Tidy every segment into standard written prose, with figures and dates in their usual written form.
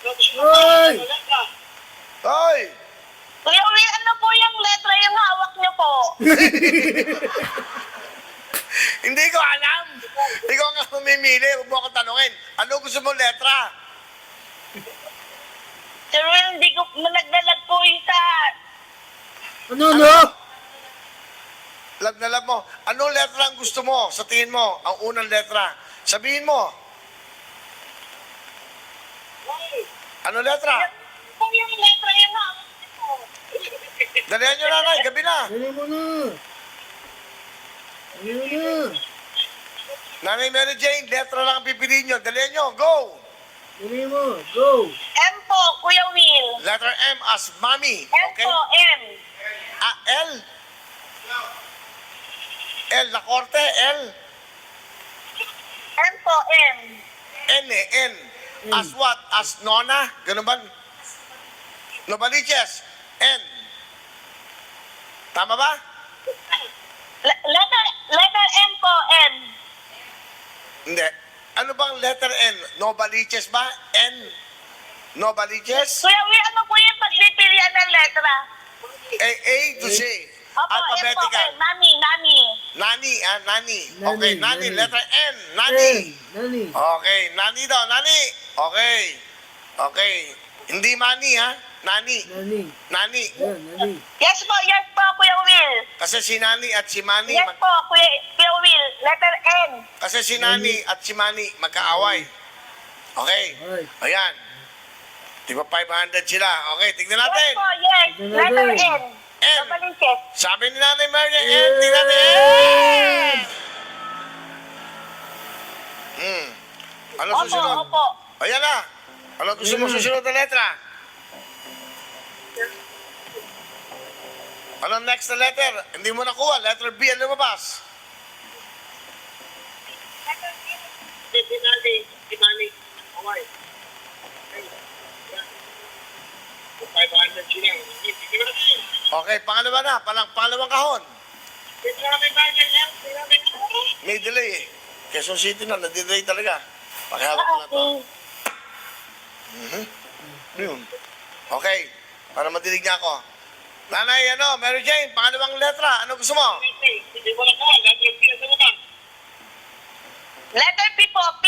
Hoy! Hoy! Kuya Will, ano po yung letra yung hawak niyo po? Hindi ko alam. Ikaw nga mamimili. Huwag mo akong tanungin. Ano gusto mo letra? Sir Will, hindi ko nagdalag po isa. Ano, no? Love na love mo. Anong letra ang gusto mo sa tingin mo? Ang unang letra. Sabihin mo. Ano letra? Po yung letra yung hawak niyo po. Dalihan nyo nanay. Gabi na. Dali mo na. Dali mo na. Nanay Mary Jane, letra lang ang pipiliin nyo. Dalihan nyo. Go! Dali mo. Go. M po, Kuya Will. Letter M as mommy. M Okay? po, M. Ah, L. L na korte. L. M po, M. N eh. N. As what? As nona? Ganun ba? Novaliches. N. Tama ba? Letter M po, M. Hindi. Ano bang letter N? Novaliches ba? N? Novaliches? Kuya Will, ano po yung pagpipilian ng letra? A to Z. Opo, M po, Alphabetical. M. Nani. Nani, Nani. Nani, Okay, Nani. Nani. Letter N. Nani. Nani. Okay, Nani daw. Nani. Okay. Okay. Hindi Mani, ha? Nani. Nani. Nani. Yan, Nani. Yes po, Kuya Will. Kasi si Nani at si Mani, Yes po, Kuya Will. Letter N. kasi si Nani at si Mani magkaaway. Okay. Ay. Ayan. Di ba 500 sila? Okay, tignan Yes natin. po, yes. Tignan Letter natin. N. N. Novaliches. Sabi ni Nanay Mary, N. Tignan natin. N. Ano Opo, susunod? opo. Ayan na. Ano gusto mo susunod na letra? Ano next na letter? Hindi mo nakuha. Letter B ang lumabas. Okay, pangalawa na. Pangalawang kahon. May delay eh. Quezon City na, nadidelay talaga. Pakihawak ko na to. Okay. Yun. Okay, para madilig niya ako. Nanay, Mary Jane, pangalawang letra. Ano gusto mo? Letter P po, P.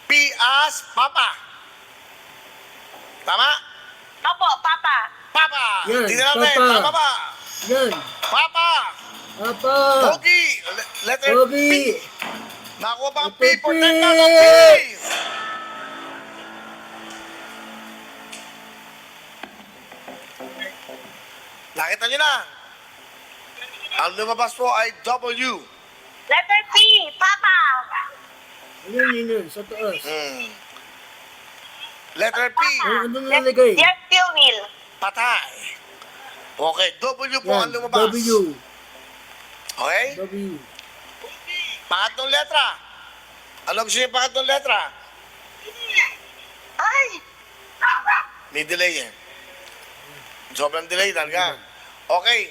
P as Papa. Tama? Opo, Papa. Papa. Yan, Tingnan natin. Papa. Tama ba? Yan. Papa. Papa. Pogi. Letter P. Pogi. Nakuha ba ang P Letter for P. 10,000 P's? Nakita niyo na. Ang lumabas po ay W. Letter P, Papa. Yun. Sa taas. Letter P. Ano nalagay? Yes, Kuya Will. Patay. Okay, W po ang Yan. lumabas. W. Okay? W. Pangatlong letra. Ano gusto niyo yung pangatlong letra? Ay! May delay eh. Sobrang delay talaga. Okay.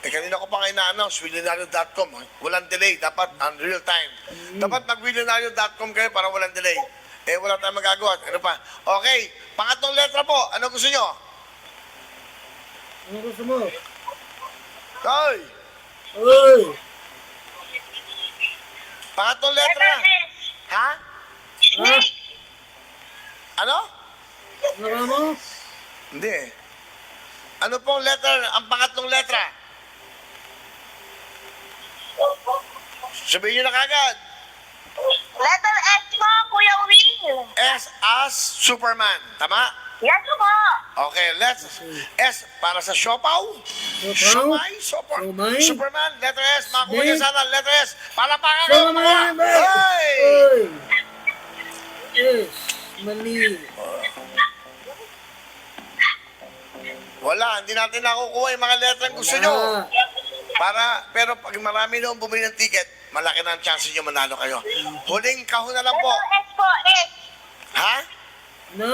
Kanina ko pa kayo na-announce, willionario.com. Walang delay, dapat on real time. Dapat mag-willionario.com kayo para walang delay. Wala tayong magagawa. Ano pa? Okay, pangatlong letra po. Ano gusto nyo? Ano gusto mo? Hoy! Oy! Pangatlong Letter letra. S. Ha? Ha? Ano? Ano mo? Hindi. Ano pong letter, ang pangatlong letra? Sabihin nyo na kagad. Letter S po, Kuya Will. S as Superman. Tama? Yes po. Okay, let's. S para sa siopaw. Siopaw? Siomay. Siomay? Superman. Letter S. Makuha niya Snake? sana. Letter S. Palapakan ko. Sama man! Hoy! Oy! Yes. Mali. Wala. Hindi natin nakukuha yung mga letrang gusto nyo. Pero pag marami nung bumili ng ticket, malaki na ang chance nyo manalo kayo. Huling kahon na lang po. Letter S po, S. Ha? Na?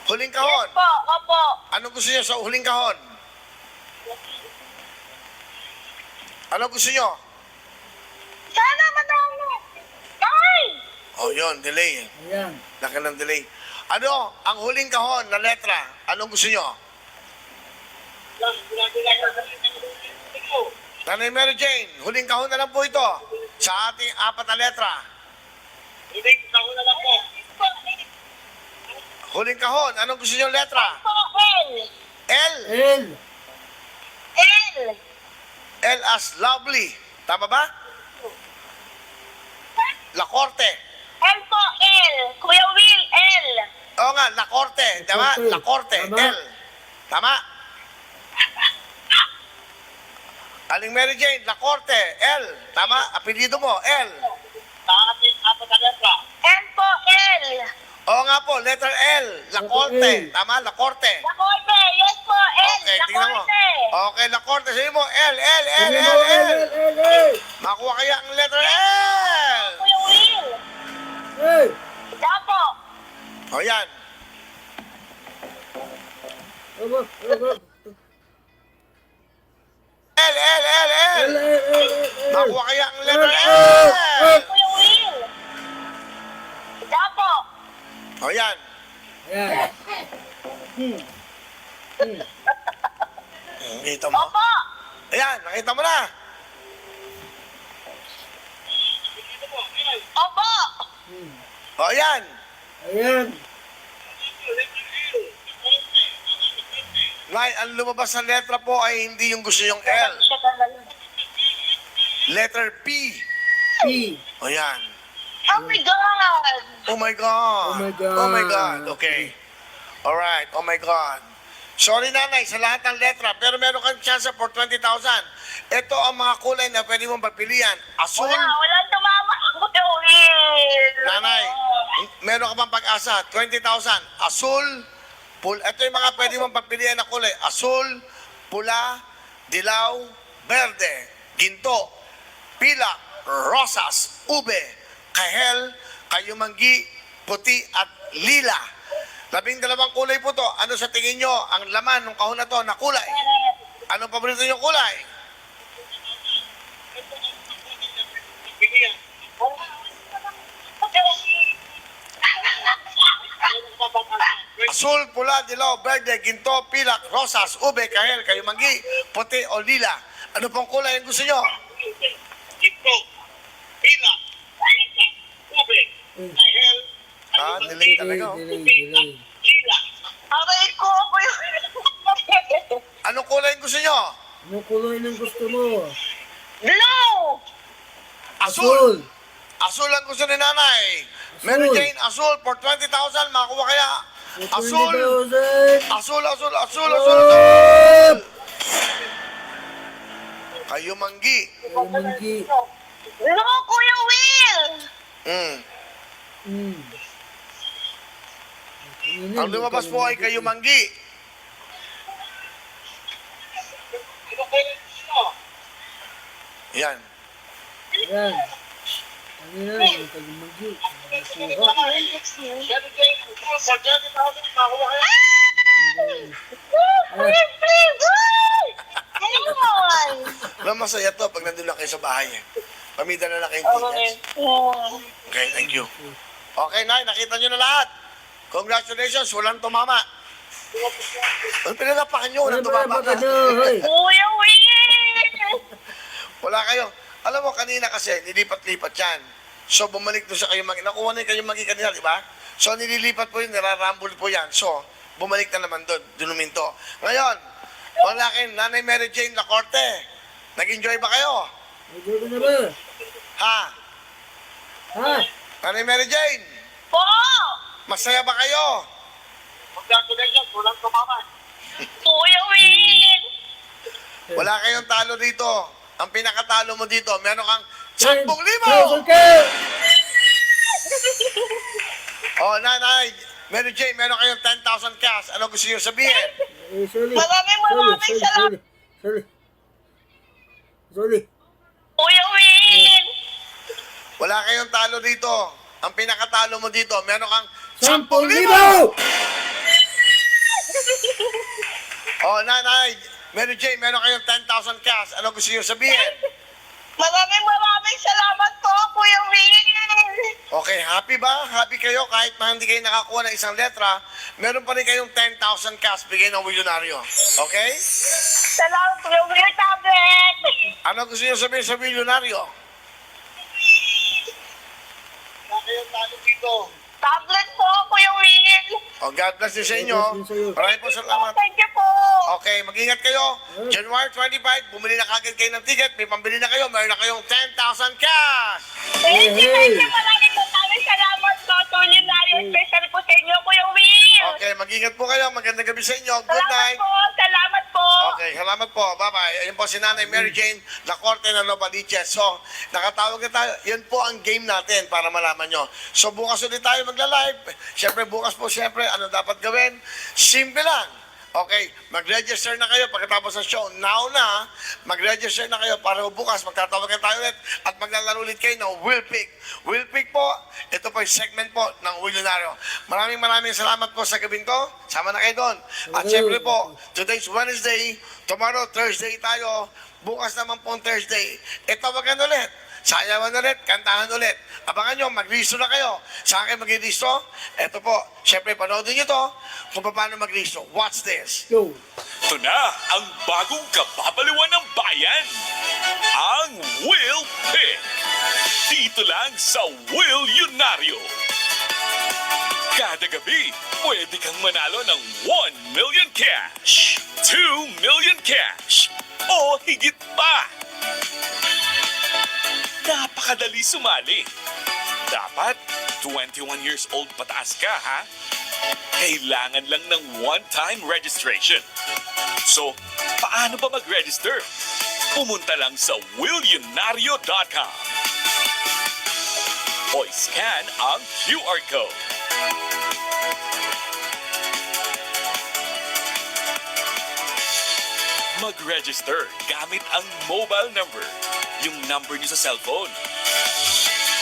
Huling Yes kahon. po, opo. Ano gusto nyo sa huling kahon? Ano gusto nyo? Sana manalo. Oh, yun, delay. Ayan. Laki ng delay. Ano, ang huling kahon na letra, anong gusto nyo? Nanay Mary Jane, huling kahon na lang po ito sa ating apat na letra. Huling kahon na lang po. Huling kahon, anong gusto nyo letra? Po, L. L. L. L. L as lovely. Tama ba? La Corte. L po, L. Kuya Will, L. Oo nga, La Corte. Tama? Corte. La Corte. Tama. L. Tama? Aling Mary Jane, La Corte. L. Tama? Apelido mo, L. L po, L. Oo nga po, letter L. La Letter Corte. L. Tama? La Corte. La Corte, yes po, L. Okay, La tingnan mo. Corte. Okay, La Corte. Sabi mo, L, L, L, Sabi L, mo, L. L. Makuha kaya ang letter L. Kuya Will. L. Da po. O yan. Aba, aba. L, L, L, L. L. Makuha kaya ang letter L. L. Kuya Will. Da po. O yan. Ayan. Nakita mo? Opo. Ayan, nakita mo na. Opo. O yan. Ayan. Nay, ang lumabas na letra po ay hindi yung gusto yung L. Letter P. P. O yan. Oh my God. Oh my God. Oh my God. Oh my God. Okay. Alright. Oh my God. Sorry nanay sa lahat ng letra, pero meron kang chance for 20,000. Ito ang mga kulay na pwede mong papilian. Asul. Walang tumama. Kuya Will. Nanay, meron ka bang pag-asa? 20,000. Asul. Ito yung mga pwede mong papilian na kulay. Asul, pula, dilaw, berde, ginto, pilak, rosas, ube, kahel, kayumanggi, puti at lila. 12 kulay po to. Ano sa tingin nyo ang laman ng kahon na to na kulay? Anong paborito nyo kulay? Asul, pula, dilaw, berde, ginto, pilak, rosas, ube, kahel, kayumanggi, puti o lila. Ano pong kulay ang gusto nyo? Ito, pila, ube, kahel, Ah, delay talaga. Oh. Delay. lila. Aray ko, Kuya Will. Anong kulay ang gusto nyo? Anong kulay ng gusto mo? Blue. Asul. Asul ang gusto ni nanay. Mary Asul. Jane, asul for 20,000. Makakuha kaya? Asul. 20,000. Asul, asul, asul, asul, asul. Kayumanggi. Kayumanggi. No, Kuya Will. Mm. Ang lumabas po ay kayumanggi. Ito ko ito. Yan. Ayan. Ano na, yung kayumanggi. Nakuha. Meron kayo for 20,000, makuha kayo. Kuya Will. Ayun. Alam, masaya to pag nandun lang kayo sa bahay. Pamida na lang kayong tickets. Okay, thank you. Okay, Nay, nakita nyo na lahat. Congratulations, walang tumama. Ano pinalapakan nyo? Walang tumama ka. Kuya Will. Wala kayo. Alam mo, kanina kasi, nilipat-lipat yan. So, bumalik doon sa kayumanggi. Nakuha na yung kayumanggi kanina, di ba? So, nililipat po yun, nirarambol po yan. So, bumalik na naman doon, dunuminto. Ngayon, wala kayo, Nanay Mary Jane La Corte. Nag-enjoy ba kayo? Medyo ka na ba? Ha? Ha? Nanay Mary Jane, Po. masaya ba kayo? Congratulations, walang tumama. Kuya Will. Wala kayong talo dito. Ang pinakatalo mo dito, meron kang 10,000! 10,000 ka! Oh, Nanay Mary Jane, meron kayong 10,000 cash. Ano gusto niyo sabihin? Sorry. Maraming salamat. Sorry. Kuya Will. Wala kayong talo dito. Ang pinakatalo mo dito, meron kang 10,000! 10,000! Oh, Nanay Mary Jane, meron kayong 10,000 cash. Ano gusto niyo sabihin? Maraming salamat po, Kuya Will. Okay, happy ba? Happy kayo kahit na hindi kayo nakakuha ng isang letra, meron pa rin kayong 10,000 cash bigay ng milyonaryo. Okay? Salamat Kuya Will, tablet. Ano gusto niyo sabihin sa milyonaryo? Wala kayong talo dito. Tablet po, Kuya Will. Oh, God bless you sa inyo. God bless you sa'yo. Maraming po salamat. Thank you po. Okay, mag-ingat kayo. January 25, bumili na kagad kayo ng ticket. May pambili na kayo. Mayroon na kayong 10,000 cash. Thank you, Hey, hey. thank you. Maraming salamat po. Tulinaryo, especially po sa inyo, Kuya Will. Okay, mag-ingat po kayo. Magandang gabi sa inyo. Good Salamat night. po, salamat po. Okay, salamat po. Bye-bye. Ayun po si Nanay Mary Jane Lacorte ng Novaliches. So, nakatawag na tayo. Yan po ang game natin para malaman nyo. So, bukas ulit tayo magla-live. Siyempre, bukas po, siyempre, ano dapat gawin? Simple lang. Okay, mag-register na kayo pagkatapos ng show. Now na, mag-register na kayo para bukas magtatawagan tayo ulit at maglalaro ulit kayo ng Will Pick. Will Pick po, ito po yung segment po ng Willionario. Maraming salamat po sa gabing to. Sama na kayo doon. At syempre po, today's Wednesday, tomorrow Thursday tayo, bukas naman pong Thursday. Tawagan ulit. Sayawan ulit, kantahan ulit. Abangan nyo, mag-listo na kayo. Saan kayo mag-listo? Ito po, syempre panoodin nyo to kung paano mag-listo. Watch this. Go. Ito na ang bagong kababaliwan ng bayan. Ang Will Pick. Dito lang sa Willionario. Kada gabi, pwede kang manalo ng 1 million cash, 2 million cash, o higit pa. Napakadali sumali. Dapat 21 years old pataas ka, ha? Kailangan lang ng one-time registration. So, paano ba mag-register? Pumunta lang sa willionario.com o scan ang QR code. Mag-register gamit ang mobile number, yung number niyo sa cellphone,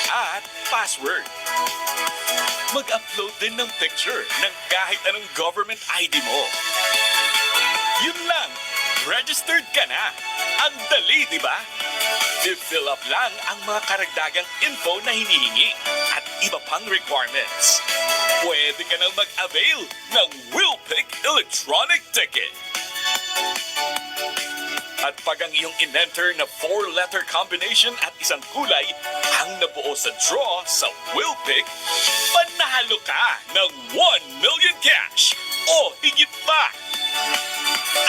at password. Mag-upload din ng picture ng kahit anong government ID mo. Yun lang, registered ka na. Ang dali, di ba? I-fill up lang ang mga karagdagang info na hinihingi at iba pang requirements. Pwede ka nang mag-avail ng Will Pick Electronic Ticket. At pag ang iyong in-enter na 4-letter combination at isang kulay ang nabuo sa draw sa Will Pick, panalo ka ng 1 million cash o higit pa.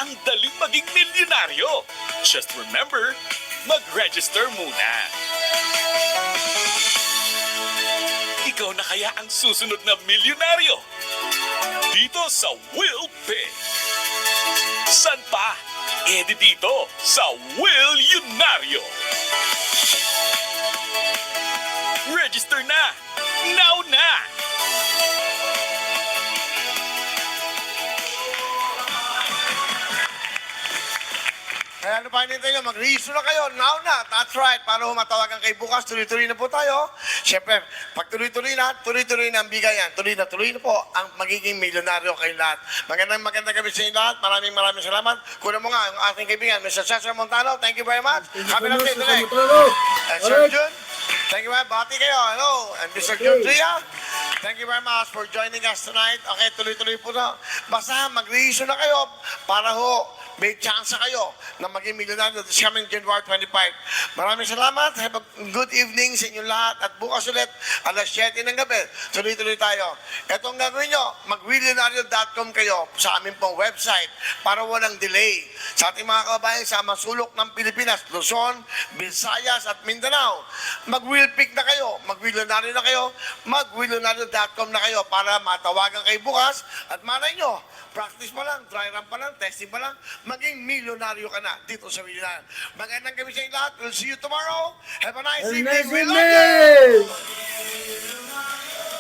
Ang daling maging milyonaryo. Just remember, mag-register muna. Ikaw na kaya ang susunod na milyonaryo? Dito sa Will Pick. San pa? Dito sa Willionario. Register na! Now na! Kaya ano pa hinintay nyo? Mag-register na kayo. Now na. That's right. Para humatawagan kayo bukas, tuloy-tuloy na po tayo. Siyempre, pag tuloy-tuloy na ang bigayan. Tuloy na po ang magiging milyonaryo kayo lahat. Magandang gabi sa inyo lahat. Maraming salamat. Kunin mo nga ang ating kaibigan, Mr. Cesar Montano. Thank you very much. Happy birthday today. And Sir Jun, thank you very much. Bati kayo. Hello. And Mr. Jun Tria, thank you very much for joining us tonight. Okay, tuloy-tuloy po na. Basta mag-register na kayo para may chance kayo na maging milyonaryo this coming January 25. Maraming salamat. Have a good evening sa inyong lahat. At bukas ulit, alas 7 ng gabi, tuloy-tuloy tayo. Itong gagawin nyo, mag-willionario.com kayo sa aming pong website para walang delay. Sa ating mga kababayan sa masulok ng Pilipinas, Luzon, Visayas at Mindanao, mag-will pick na kayo, mag-willionario na kayo, mag-willionario.com na kayo para matawagan kayo bukas at malay nyo, practice pa lang, dry run pa lang, testing pa lang, maging milyonaryo ka na dito sa Willionario. Magandang gabi sa inyo lahat. We'll see you tomorrow. Have a nice evening. We love you.